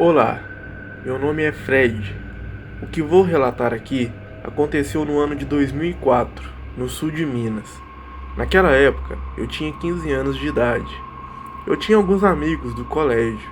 Olá, meu nome é Fred. O que vou relatar aqui aconteceu no ano de 2004, no sul de Minas. Naquela época, eu tinha 15 anos de idade. Eu tinha alguns amigos do colégio.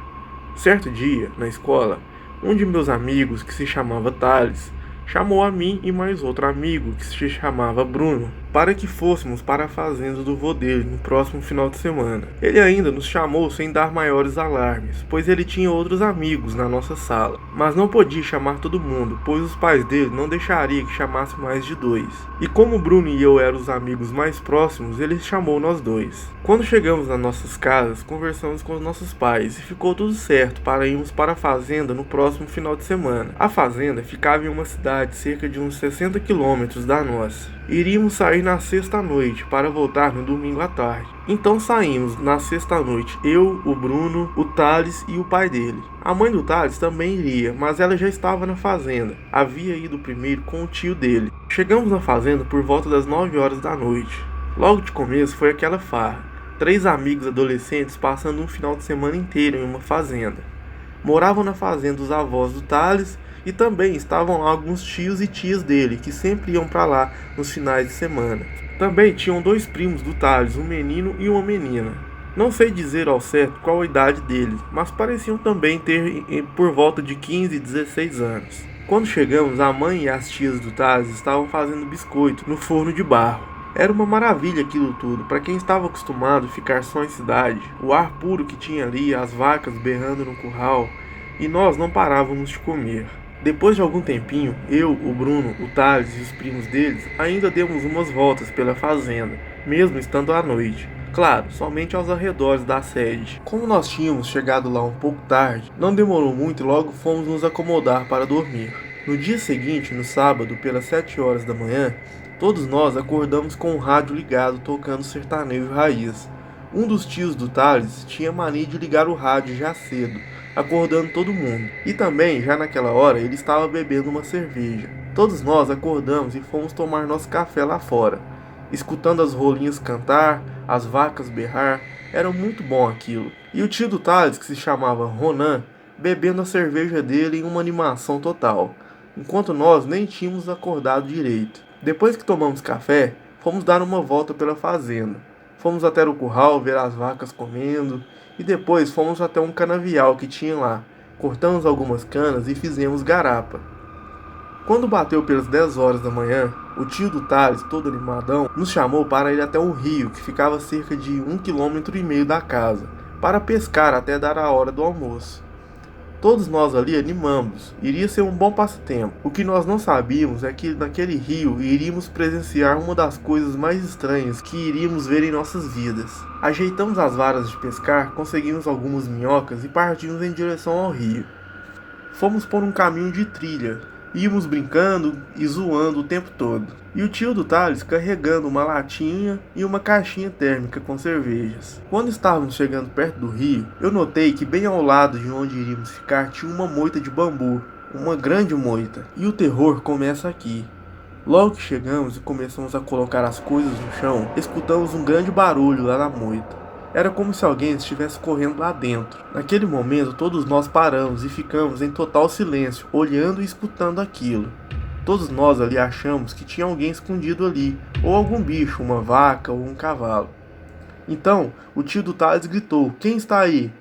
Certo dia, na escola, um de meus amigos, que se chamava Thales, chamou a mim e mais outro amigo, que se chamava Bruno, para que fôssemos para a fazenda do vô dele no próximo final de semana. Ele ainda nos chamou sem dar maiores alarmes, pois ele tinha outros amigos na nossa sala, mas não podia chamar todo mundo, pois os pais dele não deixariam que chamasse mais de 2. E como Bruno e eu eram os amigos mais próximos, ele chamou nós dois. Quando chegamos nas nossas casas, conversamos com os nossos pais e ficou tudo certo para irmos para a fazenda no próximo final de semana. A fazenda ficava em uma cidade cerca de uns 60 quilômetros da nossa. Iríamos sair na sexta-noite para voltar no domingo à tarde. Então saímos na sexta-noite, eu, o Bruno, o Thales e o pai dele. A mãe do Thales também iria, mas ela já estava na fazenda. Havia ido primeiro com o tio dele. Chegamos na fazenda por volta das 9 horas da noite. Logo de começo foi aquela farra. 3 amigos adolescentes passando um final de semana inteiro em uma fazenda. Moravam na fazenda os avós do Thales e também estavam lá alguns tios e tias dele, que sempre iam para lá nos finais de semana. Também tinham 2 primos do Thales, um menino e uma menina. Não sei dizer ao certo qual a idade deles, mas pareciam também ter por volta de 15 e 16 anos. Quando chegamos, a mãe e as tias do Thales estavam fazendo biscoito no forno de barro. Era uma maravilha aquilo tudo, para quem estava acostumado a ficar só em cidade. O ar puro que tinha ali, as vacas berrando no curral, e nós não parávamos de comer. Depois de algum tempinho, eu, o Bruno, o Thales e os primos deles ainda demos umas voltas pela fazenda, mesmo estando à noite. Claro, somente aos arredores da sede. Como nós tínhamos chegado lá um pouco tarde, não demorou muito e logo fomos nos acomodar para dormir. No dia seguinte, no sábado, pelas 7 horas da manhã, todos nós acordamos com o rádio ligado tocando sertanejo raiz. Um dos tios do Thales tinha mania de ligar o rádio já cedo, acordando todo mundo. E também, já naquela hora, ele estava bebendo uma cerveja. Todos nós acordamos e fomos tomar nosso café lá fora, escutando as rolinhas cantar, as vacas berrar. Era muito bom aquilo. E o tio do Thales, que se chamava Ronan, bebendo a cerveja dele em uma animação total, enquanto nós nem tínhamos acordado direito. Depois que tomamos café, fomos dar uma volta pela fazenda. Fomos até o curral ver as vacas comendo e depois fomos até um canavial que tinha lá. Cortamos algumas canas e fizemos garapa. Quando bateu pelas 10 horas da manhã, o tio do Thales, todo animadão, nos chamou para ir até um rio que ficava a cerca de 1,5 km da casa, para pescar até dar a hora do almoço. Todos nós ali animamos, iria ser um bom passatempo. O que nós não sabíamos é que naquele rio iríamos presenciar uma das coisas mais estranhas que iríamos ver em nossas vidas. Ajeitamos as varas de pescar, conseguimos algumas minhocas e partimos em direção ao rio. Fomos por um caminho de trilha, íamos brincando e zoando o tempo todo. E o tio do Thales carregando uma latinha e uma caixinha térmica com cervejas. Quando estávamos chegando perto do rio, eu notei que bem ao lado de onde iríamos ficar tinha uma moita de bambu, uma grande moita. E o terror começa aqui. Logo que chegamos e começamos a colocar as coisas no chão, escutamos um grande barulho lá na moita. Era como se alguém estivesse correndo lá dentro. Naquele momento, todos nós paramos e ficamos em total silêncio, olhando e escutando aquilo. Todos nós ali achamos que tinha alguém escondido ali, ou algum bicho, uma vaca ou um cavalo. Então, o tio do Thales gritou: "Quem está aí?"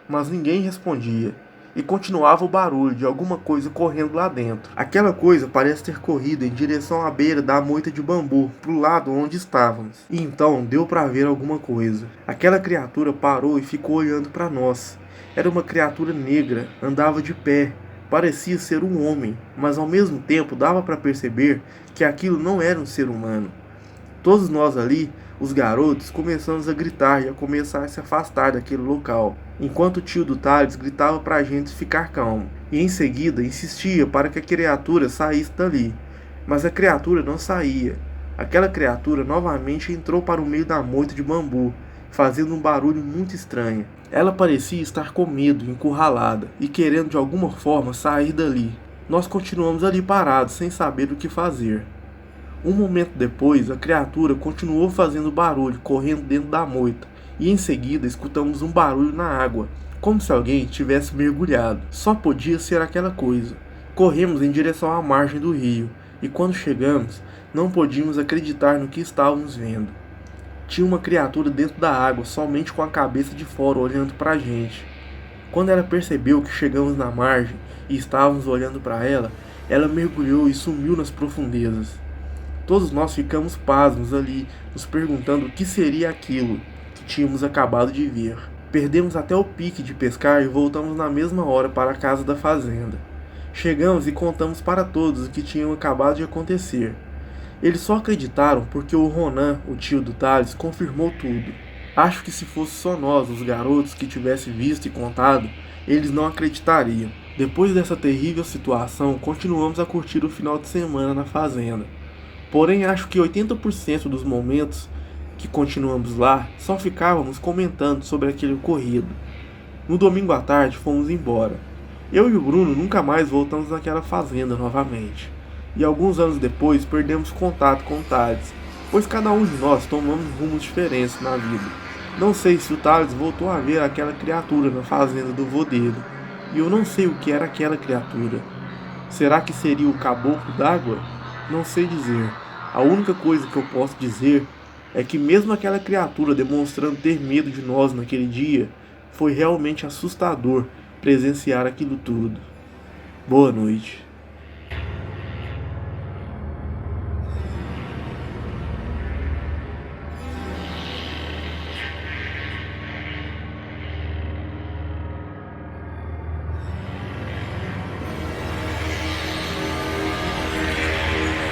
Mas ninguém respondia. E continuava o barulho de alguma coisa correndo lá dentro. Aquela coisa parece ter corrido em direção à beira da moita de bambu, pro lado onde estávamos. E então deu para ver alguma coisa. Aquela criatura parou e ficou olhando para nós. Era uma criatura negra, andava de pé, parecia ser um homem, mas ao mesmo tempo dava para perceber que aquilo não era um ser humano. Todos nós ali, os garotos, começamos a gritar e a começar a se afastar daquele local, enquanto o tio do Thales gritava para a gente ficar calmo, e em seguida insistia para que a criatura saísse dali. Mas a criatura não saía. Aquela criatura novamente entrou para o meio da moita de bambu, fazendo um barulho muito estranho. Ela parecia estar com medo, encurralada, e querendo de alguma forma sair dali. Nós continuamos ali parados, sem saber o que fazer. Um momento depois, a criatura continuou fazendo barulho, correndo dentro da moita, e em seguida escutamos um barulho na água, como se alguém tivesse mergulhado. Só podia ser aquela coisa. Corremos em direção à margem do rio, e quando chegamos, não podíamos acreditar no que estávamos vendo. Tinha uma criatura dentro da água, somente com a cabeça de fora olhando para a gente. Quando ela percebeu que chegamos na margem e estávamos olhando para ela, ela mergulhou e sumiu nas profundezas. Todos nós ficamos pasmos ali, nos perguntando o que seria aquilo que tínhamos acabado de ver. Perdemos até o pique de pescar e voltamos na mesma hora para a casa da fazenda. Chegamos e contamos para todos o que tinha acabado de acontecer. Eles só acreditaram porque o Ronan, o tio do Thales, confirmou tudo. Acho que se fosse só nós, os garotos, que tivessem visto e contado, eles não acreditariam. Depois dessa terrível situação, continuamos a curtir o final de semana na fazenda. Porém, acho que 80% dos momentos que continuamos lá, só ficávamos comentando sobre aquele ocorrido. No domingo à tarde, fomos embora. Eu e o Bruno nunca mais voltamos naquela fazenda novamente. E alguns anos depois, perdemos contato com o Thales, pois cada um de nós tomamos rumos diferentes na vida. Não sei se o Thales voltou a ver aquela criatura na fazenda do vô dele, e eu não sei o que era aquela criatura. Será que seria o caboclo d'água? Não sei dizer. A única coisa que eu posso dizer é que mesmo aquela criatura demonstrando ter medo de nós naquele dia, foi realmente assustador presenciar aquilo tudo. Boa noite.